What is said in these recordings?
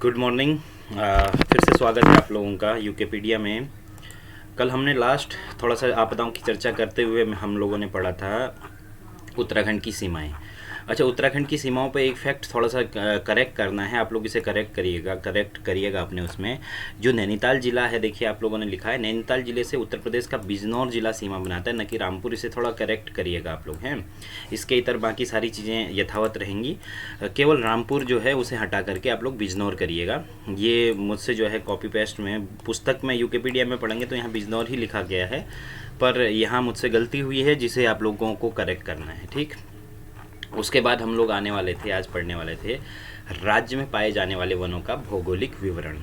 Good morning. फिर से स्वागत है आप लोगों का यूकेपीडिया में। कल हमने लास्ट थोड़ा सा आपदाओं की चर्चा करते हुए हम लोगों ने पढ़ा था उत्तराखंड की सीमाएं। अच्छा, उत्तराखंड की सीमाओं पे एक फैक्ट थोड़ा सा करेक्ट करना है, आप लोग इसे करेक्ट करिएगा अपने उसमें। जो नैनीताल ज़िला है, देखिए आप लोगों ने लिखा है नैनीताल ज़िले से उत्तर प्रदेश का बिजनौर ज़िला सीमा बनाता है, न कि रामपुर। इसे थोड़ा करेक्ट करिएगा आप लोग हैं। इसके इतर बाकी सारी चीज़ें यथावत रहेंगी, केवल रामपुर जो है उसे हटा करके आप लोग बिजनौर करिएगा। ये मुझसे जो है कॉपी पेस्ट में, पुस्तक में यूकेपीडिया में पढ़ेंगे तो यहाँ बिजनौर ही लिखा गया है, पर यहाँ मुझसे गलती हुई है जिसे आप लोगों को करेक्ट करना है, ठीक। उसके बाद हम लोग आने वाले थे, आज पढ़ने वाले थे राज्य में पाए जाने वाले वनों का भौगोलिक विवरण।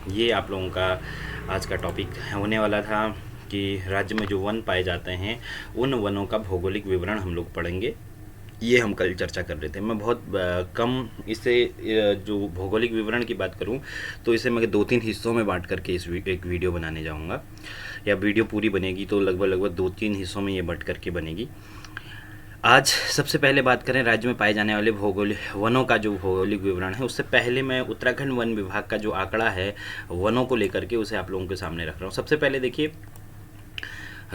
ये आप लोगों का आज का टॉपिक होने वाला था कि राज्य में जो वन पाए जाते हैं उन वनों का भौगोलिक विवरण हम लोग पढ़ेंगे। ये हम कल चर्चा कर रहे थे। मैं बहुत कम इसे जो भौगोलिक विवरण की बात करूं तो इसे मैं 2-3 हिस्सों में बांट करके एक वीडियो बनाने जाऊंगा, या वीडियो पूरी बनेगी तो लगभग 2-3 हिस्सों में ये बंट करके बनेगी। आज सबसे पहले बात करें राज्य में पाए जाने वाले भौगोलिक वनों का जो भौगोलिक विवरण है। उससे पहले मैं उत्तराखंड वन विभाग का जो आंकड़ा है वनों को लेकर के उसे आप लोगों के सामने रख रहा हूँ। सबसे पहले देखिए,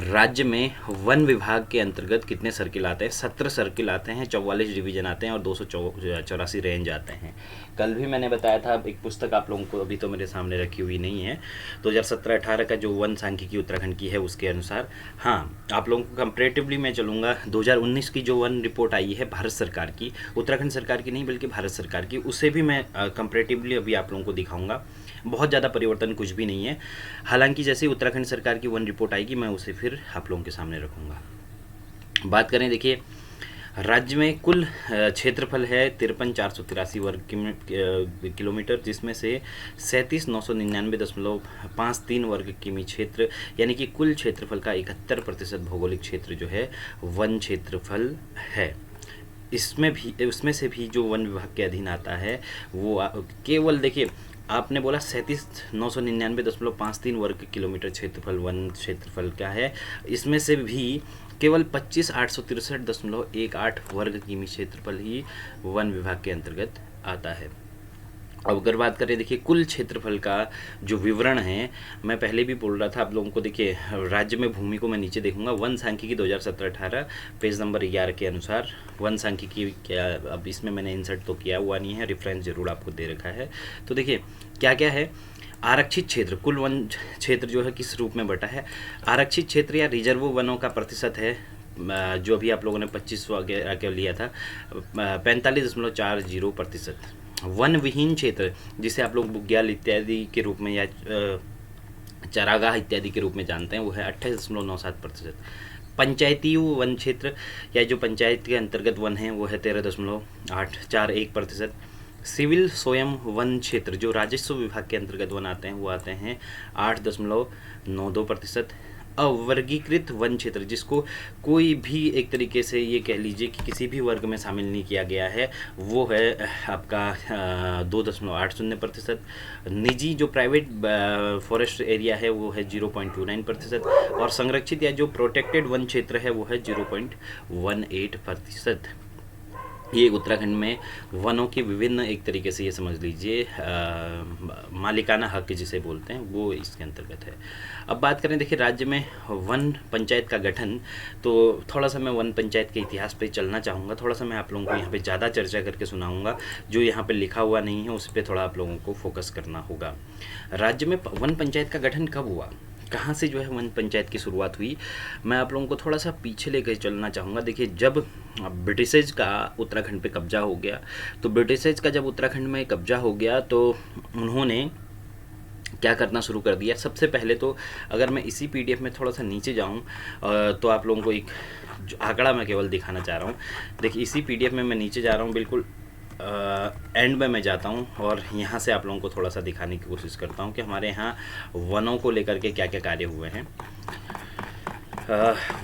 राज्य में वन विभाग के अंतर्गत कितने सर्किल आते हैं? 17 सर्किल आते हैं, 44 डिवीजन आते हैं और 284 रेंज आते हैं। कल भी मैंने बताया था, एक पुस्तक आप लोगों को अभी तो मेरे सामने रखी हुई नहीं है, 2017-18 का जो वन सांख्यिकी उत्तराखंड की है उसके अनुसार। हाँ, आप लोगों को कंपैरेटिवली मैं चलूँगा। 2019 की जो वन रिपोर्ट आई है भारत सरकार की, उत्तराखंड सरकार की नहीं बल्कि भारत सरकार की, उसे भी मैं कंपैरेटिवली अभी आप लोगों को दिखाऊँगा। बहुत ज़्यादा परिवर्तन कुछ भी नहीं है। हालांकि जैसे उत्तराखंड सरकार की वन रिपोर्ट आएगी मैं उसे फिर आप लोगों के सामने रखूँगा। बात करें, देखिए राज्य में कुल क्षेत्रफल है 53,483 वर्ग किलोमीटर, जिसमें से 37,999.53 वर्ग किमी क्षेत्र, यानी कि कुल क्षेत्रफल का 71% भौगोलिक क्षेत्र जो है वन क्षेत्रफल है। उसमें से भी जो वन विभाग के अधीन आता है वो केवल, देखिए आपने बोला 37,999.53 वर्ग किलोमीटर क्षेत्रफल वन क्षेत्रफल का है, इसमें से भी केवल 25,863.18 वर्ग किमी क्षेत्रफल ही वन विभाग के अंतर्गत आता है। अब अगर बात करें, देखिए कुल क्षेत्रफल का जो विवरण है, मैं पहले भी बोल रहा था आप लोगों को, देखिए राज्य में भूमि को मैं नीचे देखूंगा। वन सांख्यिकी 2017-18 पेज नंबर 11 के अनुसार वन सांख्यिकी क्या, अब इसमें मैंने इंसर्ट तो किया हुआ नहीं है, रेफरेंस जरूर आपको दे रखा है। तो देखिए क्या क्या है। आरक्षित क्षेत्र, कुल वन क्षेत्र जो है किस रूप में बटा है? आरक्षित क्षेत्र या रिजर्व वनों का प्रतिशत है, जो अभी आप लोगों ने 25 वगैरह के लिया था, 45.40%। वन विहीन क्षेत्र, जिसे आप लोग बुग्याल इत्यादि के रूप में या चारागाह इत्यादि के रूप में जानते हैं, वो है 28.97%। पंचायती वन क्षेत्र या जो पंचायत के अंतर्गत वन है वो है 13.841%। सिविल स्वयं वन क्षेत्र, जो राजस्व विभाग के अंतर्गत वन आते हैं, वो आते हैं 8.92%। अवर्गीकृत वन क्षेत्र, जिसको कोई भी एक तरीके से ये कह लीजिए कि किसी भी वर्ग में शामिल नहीं किया गया है, वो है आपका 2.80%। निजी जो प्राइवेट फॉरेस्ट एरिया है वो है 0.29%, और संरक्षित या जो प्रोटेक्टेड वन क्षेत्र है वो है 0.18%। ये उत्तराखंड में वनों की विभिन्न, एक तरीके से ये समझ लीजिए मालिकाना हक जिसे बोलते हैं, वो इसके अंतर्गत है। अब बात करें, देखिए राज्य में वन पंचायत का गठन, तो थोड़ा सा मैं वन पंचायत के इतिहास पे चलना चाहूँगा। थोड़ा सा मैं आप लोगों को यहाँ पे ज़्यादा चर्चा करके सुनाऊँगा, जो यहाँ पे लिखा हुआ नहीं है उस पर थोड़ा आप लोगों को फोकस करना होगा। राज्य में वन पंचायत का गठन कब हुआ, कहाँ से जो है वन पंचायत की शुरुआत हुई, मैं आप लोगों को थोड़ा सा पीछे लेकर चलना चाहूँगा। देखिए जब ब्रिटिशर्स का उत्तराखंड पे कब्जा हो गया, तो ब्रिटिशर्स का जब उत्तराखंड में कब्जा हो गया तो उन्होंने क्या करना शुरू कर दिया। सबसे पहले तो अगर मैं इसी पीडीएफ में थोड़ा सा नीचे जाऊँ तो आप लोगों को एक आंकड़ा मैं केवल दिखाना चाह रहा हूँ। देखिए इसी पीडीएफ में मैं नीचे जा रहा हूँ, बिल्कुल एंड में मैं जाता हूँ और यहाँ से आप लोगों को थोड़ा सा दिखाने की कोशिश करता हूँ कि हमारे यहाँ वनों को लेकर के क्या क्या कार्य हुए हैं।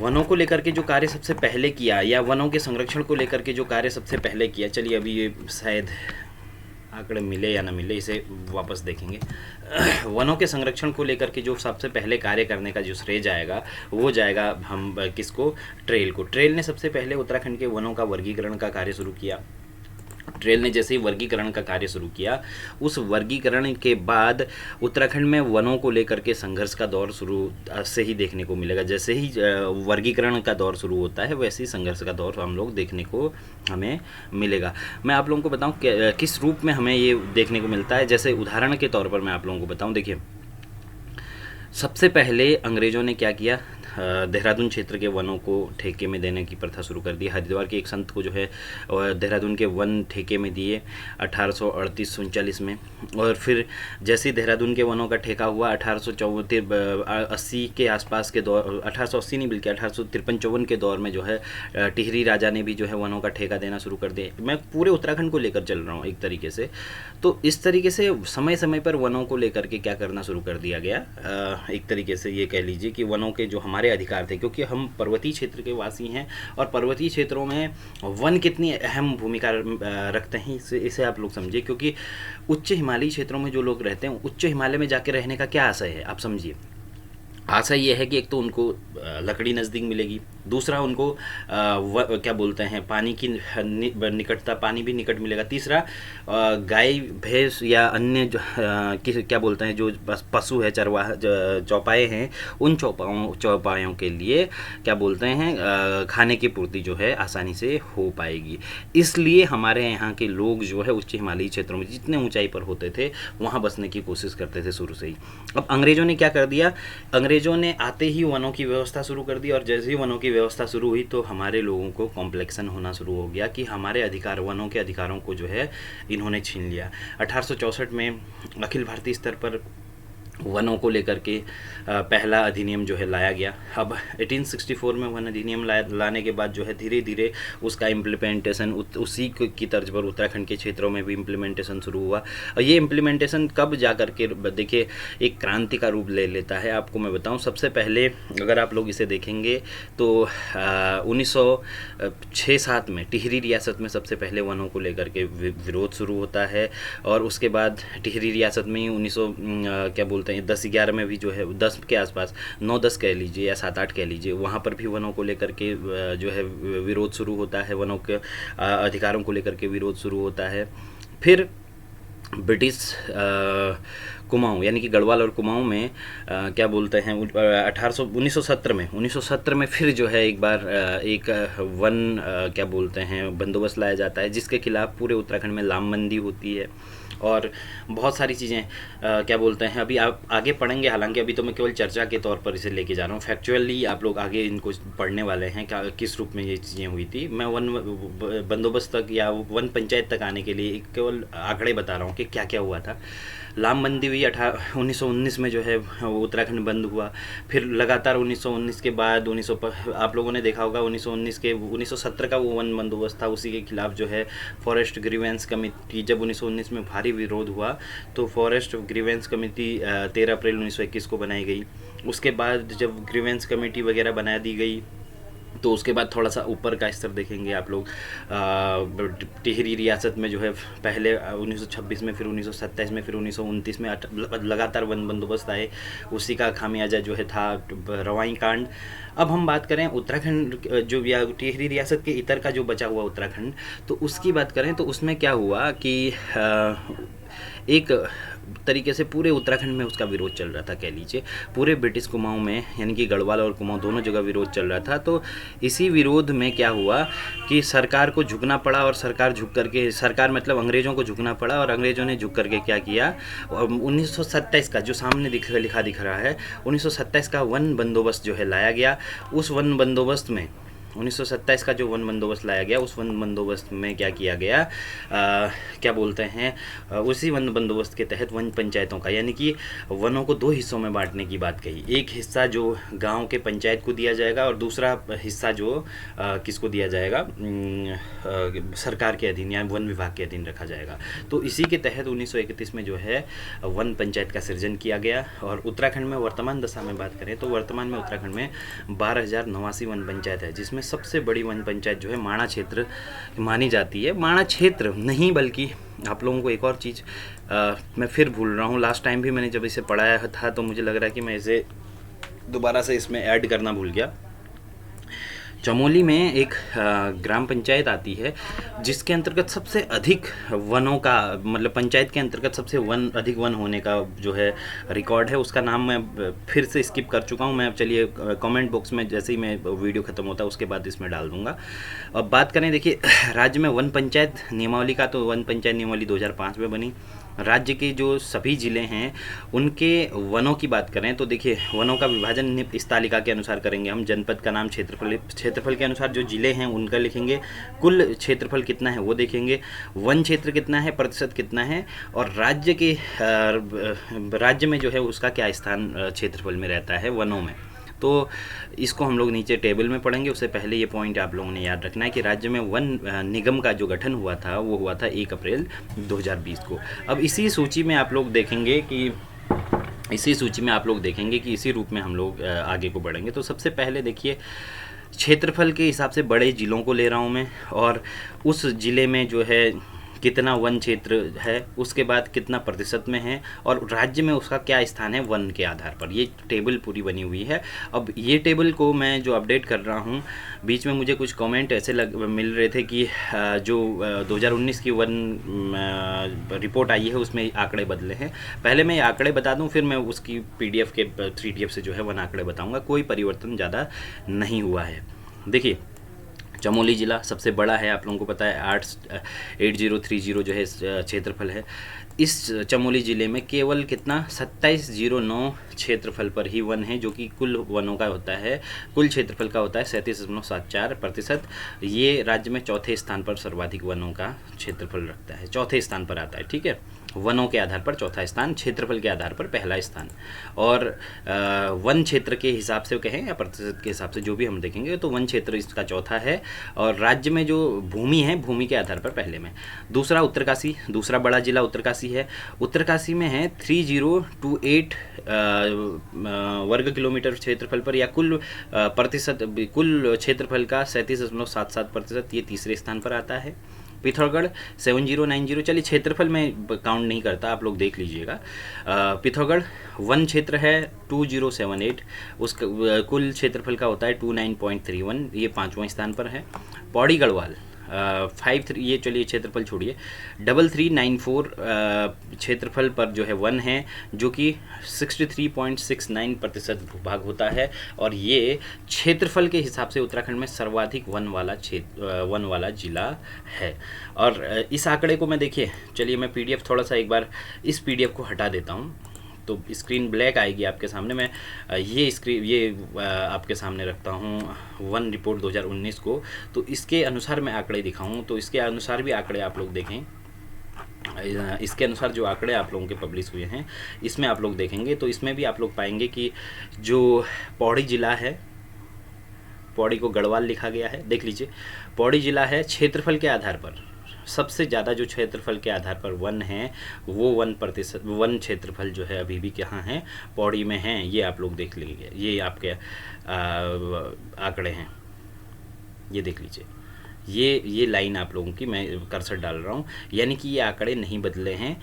वनों को लेकर के जो कार्य सबसे पहले किया, या वनों के संरक्षण को लेकर के जो कार्य सबसे पहले किया, चलिए अभी ये शायद आंकड़े मिले या ना मिले, इसे वापस देखेंगे। वनों के संरक्षण को लेकर के जो सबसे पहले कार्य करने का जो श्रेय जाएगा वो जाएगा हम किसको? ट्रेल को। ट्रेल ने सबसे पहले उत्तराखंड के वनों का वर्गीकरण का कार्य शुरू किया। रेल ने जैसे ही वर्गीकरण का कार्य शुरू किया, उस वर्गीकरण के बाद उत्तराखंड में वनों को लेकर के संघर्ष का दौर शुरू से ही देखने को मिलेगा। जैसे ही वर्गीकरण का दौर शुरू होता है वैसे ही संघर्ष का दौर हम लोग देखने को हमें मिलेगा। मैं आप लोगों को बताऊं किस रूप में हमें ये देखने को मिलता है। जैसे उदाहरण के तौर पर मैं आप लोगों को बताऊं, देखिए सबसे पहले अंग्रेज़ों ने क्या किया, देहरादून क्षेत्र के वनों को ठेके में देने की प्रथा शुरू कर दी। हरिद्वार के एक संत को जो है देहरादून के वन ठेके में दिए 1838-39 में। और फिर जैसे ही देहरादून के वनों का ठेका हुआ 1880 के आसपास के दौर, 1880 नहीं बल्कि 1853-54 के दौर में जो है टिहरी राजा ने भी जो है वनों का ठेका देना शुरू कर दिया। मैं पूरे उत्तराखंड को लेकर चल रहा हूँ एक तरीके से। तो इस तरीके से समय समय पर वनों को लेकर के क्या करना शुरू कर दिया गया, एक तरीके से ये कह लीजिए कि वनों के जो हमारे अधिकार थे, क्योंकि हम पर्वतीय क्षेत्र के वासी हैं और पर्वतीय क्षेत्रों में वन कितनी अहम भूमिका रखते हैं इसे आप लोग समझिए। क्योंकि उच्च हिमालयी क्षेत्रों में जो लोग रहते हैं, उच्च हिमालय में जाके रहने का क्या आशय है आप समझिए। आशा ये है कि एक तो उनको लकड़ी नज़दीक मिलेगी, दूसरा उनको क्या बोलते हैं पानी की निकटता, पानी भी निकट मिलेगा, तीसरा गाय भैंस या अन्य क्या बोलते हैं जो पशु है, चौपाए हैं, उन चौपायों के लिए क्या बोलते हैं खाने की पूर्ति जो है आसानी से हो पाएगी। इसलिए हमारे यहाँ के लोग जो है उच्च हिमालयी क्षेत्रों में जितने ऊंचाई पर होते थे वहाँ बसने की कोशिश करते थे शुरू से ही। अब अंग्रेज़ों ने क्या कर दिया, अंग्रेज़ों ने आते ही वनों की व्यवस्था शुरू कर दी। और जैसे ही वनों की व्यवस्था शुरू हुई तो हमारे लोगों को कॉम्प्लेक्सन होना शुरू हो गया कि हमारे अधिकार, वनों के अधिकारों को जो है इन्होंने छीन लिया। 1864 में अखिल भारतीय स्तर पर वनों को लेकर के पहला अधिनियम जो है लाया गया। अब 1864 में वन अधिनियम लाने के बाद जो है धीरे धीरे उसका इम्प्लीमेंटेशन उसी की तर्ज पर उत्तराखंड के क्षेत्रों में भी इम्प्लीमेंटेशन शुरू हुआ। और ये इम्प्लीमेंटेशन कब जा कर के देखिए एक क्रांति का रूप ले लेता है। आपको मैं बताऊं, सबसे पहले अगर आप लोग इसे देखेंगे तो 1906-07 में टिहरी रियासत में सबसे पहले वनों को लेकर के विरोध शुरू होता है। और उसके बाद टिहरी रियासत में ही 10-11 में भी जो है 10 के आसपास 9-10 कह लीजिए या 7-8 कह लीजिए, वहाँ पर भी वनों को लेकर के जो है विरोध शुरू होता है, वनों के अधिकारों को लेकर के विरोध शुरू होता है। फिर ब्रिटिश कुमाऊँ यानी कि गढ़वाल और कुमाऊँ में क्या बोलते हैं 1917 में फिर जो है एक बार एक वन क्या बोलते हैं बंदोबस्त लाया जाता है, जिसके खिलाफ पूरे उत्तराखंड में लामबंदी होती है और बहुत सारी चीज़ें क्या बोलते हैं अभी आप आगे पढ़ेंगे। हालांकि अभी तो मैं केवल चर्चा के तौर पर इसे लेके जा रहा हूँ, फैक्चुअली आप लोग आगे इनको पढ़ने वाले हैं क्या किस रूप में ये चीज़ें हुई थी। मैं वन बंदोबस्त तक या वन पंचायत तक आने के लिए केवल आंकड़े बता रहा हूँ कि क्या क्या हुआ था। लामबंदी हुई 1919 में जो है उत्तराखंड बंद हुआ। फिर लगातार 1919 के बाद आप लोगों ने देखा होगा 1917 का वो वन बंदोबस्त था, उसी के खिलाफ जो है फॉरेस्ट ग्रीवेंस कमेटी, जब 1919 में भारी विरोध हुआ तो फॉरेस्ट ग्रीवेंस कमेटी 13 अप्रैल 1921 को बनाई गई। उसके बाद जब ग्रीवेंस कमेटी वगैरह बना दी गई तो उसके बाद थोड़ा सा ऊपर का स्तर देखेंगे आप लोग। टिहरी रियासत में जो है पहले 1926 में, फिर 1927 में, फिर 1929 में लगातार वन बंदोबस्त आए। उसी का खामियाजा जो है था रवाई कांड। अब हम बात करें उत्तराखंड जो या टिहरी रियासत के इतर का जो बचा हुआ उत्तराखंड, तो उसकी बात करें तो उसमें क्या हुआ कि एक तरीके से पूरे उत्तराखंड में उसका विरोध चल रहा था, कह लीजिए पूरे ब्रिटिश कुमाऊँ में, यानी कि गढ़वाल और कुमाऊँ दोनों जगह विरोध चल रहा था। तो इसी विरोध में क्या हुआ कि सरकार को झुकना पड़ा और सरकार झुक करके, सरकार मतलब अंग्रेज़ों को झुकना पड़ा और अंग्रेज़ों ने झुक करके क्या किया, 1927 का जो सामने लिखा दिख रहा है 1927 का वन बंदोबस्त जो है लाया गया। उस वन बंदोबस्त में 1927 का जो वन बंदोबस्त लाया गया, उस वन बंदोबस्त में क्या किया गया, क्या बोलते हैं उसी वन बंदोबस्त के तहत वन पंचायतों का, यानी कि वनों को 2 हिस्सों में बांटने की बात कही। एक हिस्सा जो गांव के पंचायत को दिया जाएगा और दूसरा हिस्सा जो किसको दिया जाएगा, सरकार के अधीन या वन विभाग के अधीन रखा जाएगा। तो इसी के तहत 1931 में जो है वन पंचायत का सृजन किया गया। और उत्तराखंड में वर्तमान दशा में बात करें तो वर्तमान में उत्तराखंड में 12,089 वन पंचायत है, जिसमें सबसे बड़ी वन पंचायत जो है माणा क्षेत्र मानी जाती है। माणा क्षेत्र नहीं बल्कि आप लोगों को एक और चीज़ मैं फिर भूल रहा हूँ, लास्ट टाइम भी मैंने जब इसे पढ़ाया था तो मुझे लग रहा है कि मैं इसे दोबारा से इसमें ऐड करना भूल गया। चमोली में एक ग्राम पंचायत आती है जिसके अंतर्गत सबसे अधिक वनों का, मतलब पंचायत के अंतर्गत सबसे अधिक वन होने का जो है रिकॉर्ड है। उसका नाम मैं फिर से स्किप कर चुका हूँ। मैं अब चलिए कमेंट बॉक्स में जैसे ही मैं वीडियो ख़त्म होता है उसके बाद इसमें डाल दूँगा। अब बात करें, देखिए राज्य में वन पंचायत नियमावली का, तो वन पंचायत नियमावली 2005 में बनी। राज्य के जो सभी ज़िले हैं उनके वनों की बात करें तो देखिए वनों का विभाजन इस तालिका के अनुसार करेंगे हम। जनपद का नाम, क्षेत्रफल के अनुसार जो ज़िले हैं उनका लिखेंगे, कुल क्षेत्रफल कितना है वो देखेंगे, वन क्षेत्र कितना है, प्रतिशत कितना है, और राज्य में जो है उसका क्या स्थान क्षेत्रफल में रहता है वनों में। तो इसको हम लोग नीचे टेबल में पढ़ेंगे। उससे पहले ये पॉइंट आप लोगों ने याद रखना है कि राज्य में वन निगम का जो गठन हुआ था वो हुआ था 1 अप्रैल 2020 को। अब इसी सूची में आप लोग देखेंगे कि इसी रूप में हम लोग आगे को बढ़ेंगे। तो सबसे पहले देखिए क्षेत्रफल के हिसाब से बड़े ज़िलों को ले रहा हूँ मैं, और उस ज़िले में जो है कितना वन क्षेत्र है, उसके बाद कितना प्रतिशत में है, और राज्य में उसका क्या स्थान है वन के आधार पर। ये टेबल पूरी बनी हुई है। अब ये टेबल को मैं जो अपडेट कर रहा हूँ, बीच में मुझे कुछ कमेंट ऐसे मिल रहे थे कि जो 2019 की वन रिपोर्ट आई है उसमें आंकड़े बदले हैं। पहले मैं ये आंकड़े बता दूं, फिर मैं उसकी PDF के 3TF से जो है वन आंकड़े बताऊँगा। कोई परिवर्तन ज़्यादा नहीं हुआ है। देखिए चमोली ज़िला सबसे बड़ा है, आप लोगों को पता है 8030 जो है क्षेत्रफल है। इस चमोली ज़िले में केवल कितना 2709 क्षेत्रफल पर ही वन है, जो कि कुल वनों का होता है, कुल क्षेत्रफल का होता है 37.74%। ये राज्य में चौथे स्थान पर सर्वाधिक वनों का क्षेत्रफल रखता है, चौथे स्थान पर आता है। ठीक है, वनों के आधार पर चौथा स्थान, क्षेत्रफल के आधार पर पहला स्थान। और वन क्षेत्र के हिसाब से कहें या प्रतिशत के हिसाब से जो भी हम देखेंगे तो वन क्षेत्र इसका चौथा है, और राज्य में जो भूमि है भूमि के आधार पर पहले में। दूसरा उत्तरकाशी, दूसरा बड़ा जिला उत्तरकाशी है। उत्तरकाशी में है 3028 वर्ग किलोमीटर क्षेत्रफल पर, या कुल कुल क्षेत्रफल का 37.77%, ये तीसरे स्थान पर आता है। पिथौरागढ़ 7090, चलिए क्षेत्रफल में काउंट नहीं करता, आप लोग देख लीजिएगा। पिथौरागढ़ वन क्षेत्र है 2078, उसका कुल क्षेत्रफल का होता है 29.31, ये 5वां स्थान पर है। पौड़ी गढ़वाल 53, ये चलिए क्षेत्रफल छोड़िए, 3394 क्षेत्रफल पर जो है वन है, जो कि 63.69% भूभाग होता है, और ये क्षेत्रफल के हिसाब से उत्तराखंड में सर्वाधिक वन वाला जिला है। और इस आंकड़े को मैं, देखिए चलिए मैं PDF थोड़ा सा एक बार इस PDF को हटा देता हूँ तो स्क्रीन ब्लैक आएगी आपके सामने। मैं ये आपके सामने रखता हूँ वन रिपोर्ट 2019 को, तो इसके अनुसार मैं आंकड़े दिखाऊँ, तो इसके अनुसार भी आंकड़े आप लोग देखें। इसके अनुसार जो आंकड़े आप लोगों के पब्लिश हुए हैं इसमें आप लोग देखेंगे तो इसमें भी आप लोग पाएंगे कि जो पौड़ी ज़िला है, पौड़ी को गढ़वाल लिखा गया है, देख लीजिए पौड़ी ज़िला है, क्षेत्रफल के आधार पर सबसे ज़्यादा जो क्षेत्रफल के आधार पर वन है वो वन क्षेत्रफल जो है अभी भी कहाँ है, पौड़ी में हैं। ये आप लोग देख लीजिए, ये आपके आंकड़े हैं, ये देख लीजिए, ये लाइन आप लोगों की मैं कर्सर डाल रहा हूँ, यानी कि ये आंकड़े नहीं बदले हैं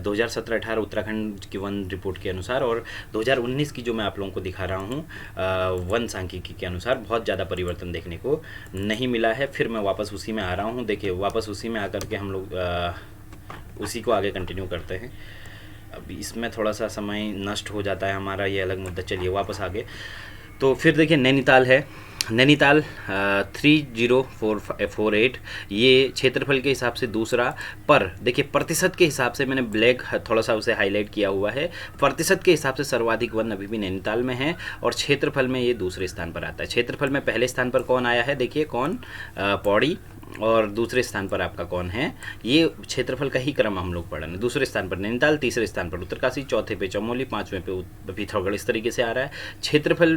2017-18 उत्तराखंड की वन रिपोर्ट के अनुसार, और 2019 की जो मैं आप लोगों को दिखा रहा हूँ वन सांख्यिकी के अनुसार बहुत ज़्यादा परिवर्तन देखने को नहीं मिला है। फिर मैं वापस उसी में आ रहा हूँ। देखिए वापस उसी में आकर के हम लोग उसी को आगे कंटिन्यू करते हैं। अभी इसमें थोड़ा सा समय नष्ट हो जाता है हमारा, ये अलग मुद्दा। चलिए वापस आगे, तो फिर देखिए नैनीताल है, नैनीताल 3048, ये क्षेत्रफल के हिसाब से दूसरा, पर देखिए प्रतिशत के हिसाब से मैंने ब्लैक थोड़ा सा उसे हाईलाइट किया हुआ है, प्रतिशत के हिसाब से सर्वाधिक वन अभी भी नैनीताल में है, और क्षेत्रफल में ये दूसरे स्थान पर आता है। क्षेत्रफल में पहले स्थान पर कौन आया है, देखिए कौन, पौड़ी, और दूसरे स्थान पर आपका कौन है, ये क्षेत्रफल का ही क्रम हम लोग पढ़ रहे हैं। दूसरे स्थान पर नैनीताल, तीसरे स्थान पर उत्तरकाशी, चौथे पे चमोली, 5वें पे पिथौरागढ़, इस तरीके से आ रहा है। क्षेत्रफल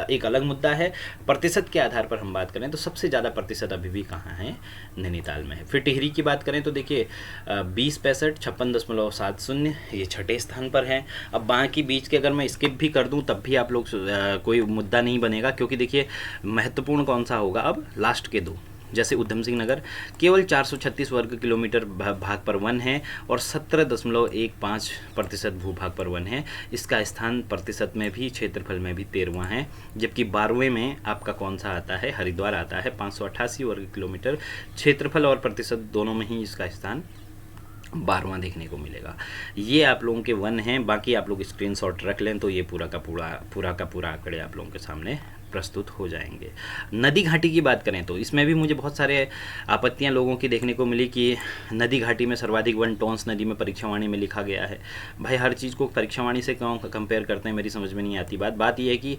एक अलग मुद्दा है। प्रतिशत के आधार पर हम बात करें तो सबसे ज़्यादा प्रतिशत अभी भी कहाँ है, नैनीताल में है। फिर टिहरी की बात करें तो देखिए 2065 56.70, ये छठे स्थान पर है। अब बाकी बीच के अगर मैं स्किप भी कर दूँ तब भी आप लोग कोई मुद्दा नहीं बनेगा, क्योंकि देखिए महत्वपूर्ण कौन सा होगा, अब लास्ट के दो जैसे उधम सिंह नगर केवल 436 वर्ग किलोमीटर भाग पर वन है और 17.15% भूभाग पर वन है। इसका स्थान प्रतिशत में भी, क्षेत्रफल में भी 13वां है। जबकि 12वें में आपका कौन सा आता है, हरिद्वार आता है 588 वर्ग किलोमीटर, क्षेत्रफल और प्रतिशत दोनों में ही इसका स्थान 12वां देखने को मिलेगा। ये आप लोगों के वन हैं, बाकी आप लोग स्क्रीनशॉट रख लें तो ये पूरा का पूरा आंकड़े आप लोगों के सामने प्रस्तुत हो जाएंगे। नदी घाटी की बात करें तो इसमें भी मुझे बहुत सारे आपत्तियां लोगों की देखने को मिली कि नदी घाटी में सर्वाधिक वन टोंस नदी में परीक्षावाणी में लिखा गया है। भाई हर चीज़ को परीक्षावाणी से क्यों कंपेयर करते हैं, मेरी समझ में नहीं आती बात यह है कि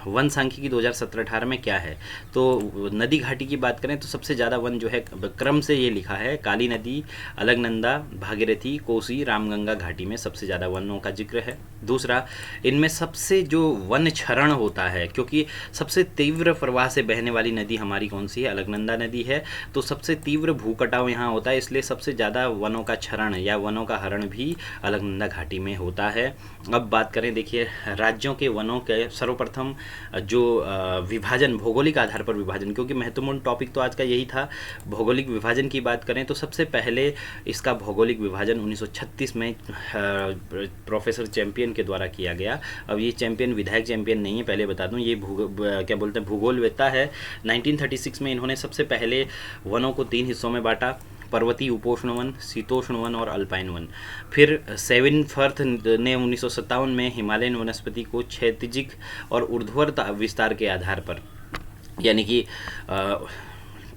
वन सांख्यिकी 2017-18 में क्या है, तो नदी घाटी की बात करें तो सबसे ज़्यादा वन जो है क्रम से ये लिखा है, काली नदी, अलकनंदा, भागीरथी, कोसी, रामगंगा घाटी में सबसे ज़्यादा वनों का जिक्र है। दूसरा, इनमें सबसे जो वन क्षरण होता है, क्योंकि सबसे तीव्र प्रवाह से बहने वाली नदी हमारी कौन सी है, अलकनंदा नदी है, तो सबसे तीव्र भूकटाव यहाँ होता है, इसलिए सबसे ज़्यादा वनों का क्षरण या वनों का हरण भी अलकनंदा घाटी में होता है। अब बात करें, देखिए राज्यों के वनों के सर्वप्रथम जो विभाजन, भौगोलिक आधार पर विभाजन, क्योंकि महत्वपूर्ण टॉपिक तो आज का यही था, भौगोलिक विभाजन की बात करें तो सबसे पहले इसका भौगोलिक विभाजन 1936 में प्रोफेसर चैंपियन के द्वारा किया गया। अब ये चैंपियन विधायक चैंपियन नहीं है, पहले बता दूं, ये क्या बोलते हैं भूगोलवेत्ता है। 1936 में इन्होंने सबसे पहले वनों को 3 हिस्सों में बांटा, पर्वतीय उपोष्ण वन, शीतोष्ण वन और अल्पाइन वन। फिर सेविनफर्थ ने 1957 में हिमालयन वनस्पति को क्षैतिजिक और ऊर्ध्वाधर विस्तार के आधार पर, यानी कि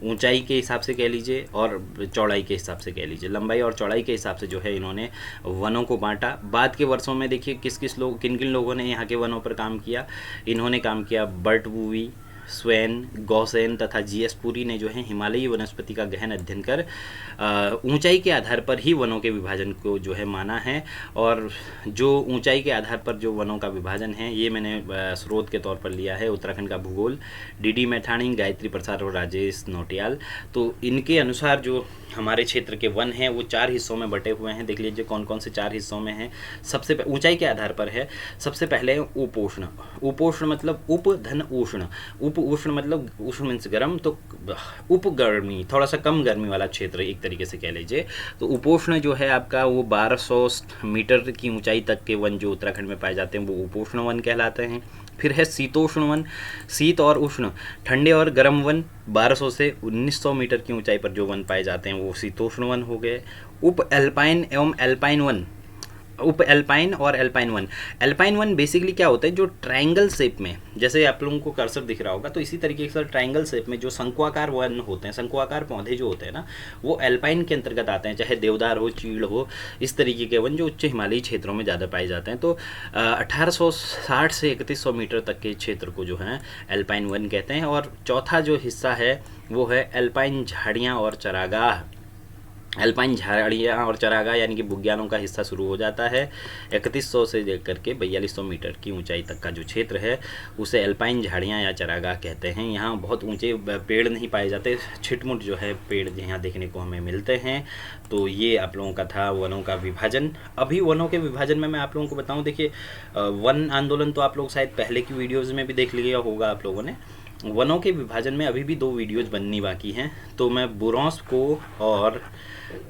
ऊंचाई के हिसाब से कह लीजिए और चौड़ाई के हिसाब से कह लीजिए, लंबाई और चौड़ाई के हिसाब से जो है इन्होंने वनों को बांटा। बाद के वर्षों में देखिए किन किन लोगों ने यहाँ के वनों पर काम किया। इन्होंने काम किया बर्ट वूवी, स्वेन, गौसेन तथा जीएस पुरी ने जो है हिमालयी वनस्पति का गहन अध्ययन कर ऊंचाई के आधार पर ही वनों के विभाजन को जो है माना है। और जो ऊंचाई के आधार पर जो वनों का विभाजन है, ये मैंने स्रोत के तौर पर लिया है उत्तराखंड का भूगोल, डीडी मैठाणी, गायत्री प्रसाद और राजेश नोटियाल। तो इनके अनुसार जो हमारे क्षेत्र के वन हैं वो 4 हिस्सों में बटे हुए हैं। देख लीजिए कौन कौन से 4 हिस्सों में हैं। सबसे ऊंचाई के आधार पर है। सबसे पहले उपोष्ण, उपोष्ण मतलब उप धन उष्ण, उप उष्ण मतलब उष्ण मीन्स गर्म, तो उप गर्मी थोड़ा सा कम गर्मी वाला क्षेत्र एक तरीके से कह लीजिए। तो उपोष्ण जो है आपका वो 1200 मीटर की ऊंचाई तक के वन जो उत्तराखंड में पाए जाते हैं वो उपोष्ण वन कहलाते हैं। फिर है शीतोष्ण वन, शीत और उष्ण ठंडे और गर्म वन, 1200 से 1900 मीटर की ऊंचाई पर जो वन पाए जाते हैं वो शीतोष्ण वन हो गए। उप एल्पाइन एवं एल्पाइन वन, उप एल्पाइन और alpine one. Alpine one basically क्या होता है, जो ट्रायंगल शेप में, जैसे आप लोगों को कर्सर दिख रहा होगा, तो इसी तरीके से ट्रायंगल शेप में जो शंकुआकार वन होते हैं, शंकुआकार पौधे जो होते हैं ना, वो एल्पाइन के अंतर्गत आते हैं, चाहे देवदार हो, चीड़ हो, इस तरीके के वन जो उच्च हिमालयी क्षेत्रों में ज़्यादा पाए जाते हैं। तो 1860 से 3100 मीटर तक के क्षेत्र को जो है एल्पाइन वन कहते हैं। और चौथा जो हिस्सा है वो है एल्पाइन झाड़ियाँ और चरागाह। एल्पाइन झाड़ियाँ और चरागाह यानी कि बुग्यालों का हिस्सा शुरू हो जाता है 3100 से लेकर के 4200 मीटर की ऊंचाई तक का जो क्षेत्र है उसे एल्पाइन झाड़ियाँ या चरागाह कहते हैं। यहाँ बहुत ऊंचे पेड़ नहीं पाए जाते, छिटमुट जो है पेड़ यहाँ देखने को हमें मिलते हैं। तो ये आप लोगों का था वनों का विभाजन। अभी वनों के विभाजन में मैं आप लोगों को बताऊँ, देखिए वन आंदोलन तो आप लोग शायद पहले की वीडियोज़ में भी देख लिया होगा आप लोगों ने। वनों के विभाजन में अभी भी 2 वीडियोज़ बननी बाकी हैं, तो मैं बुरोंस को और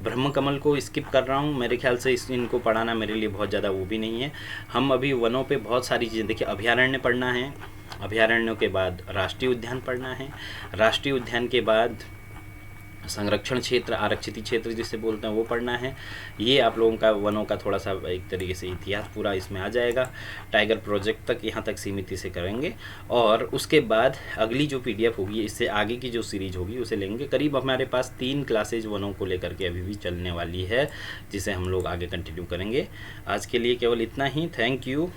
ब्रह्म कमल को स्किप कर रहा हूँ। मेरे ख्याल से इनको पढ़ाना मेरे लिए बहुत ज़्यादा वो भी नहीं है। हम अभी वनों पे बहुत सारी चीज़ें, देखिए अभयारण्य पढ़ना है, अभयारण्यों के बाद राष्ट्रीय उद्यान पढ़ना है, राष्ट्रीय उद्यान के बाद संरक्षण क्षेत्र, आरक्षित क्षेत्र जिसे बोलते हैं वो पढ़ना है। ये आप लोगों का वनों का थोड़ा सा एक तरीके से इतिहास पूरा इसमें आ जाएगा। टाइगर प्रोजेक्ट तक यहाँ तक सीमित से करेंगे और उसके बाद अगली जो पीडीएफ होगी, इससे आगे की जो सीरीज होगी उसे लेंगे। करीब हमारे पास 3 क्लासेज वनों को लेकर के अभी भी चलने वाली है, जिसे हम लोग आगे कंटिन्यू करेंगे। आज के लिए केवल इतना ही। Thank you.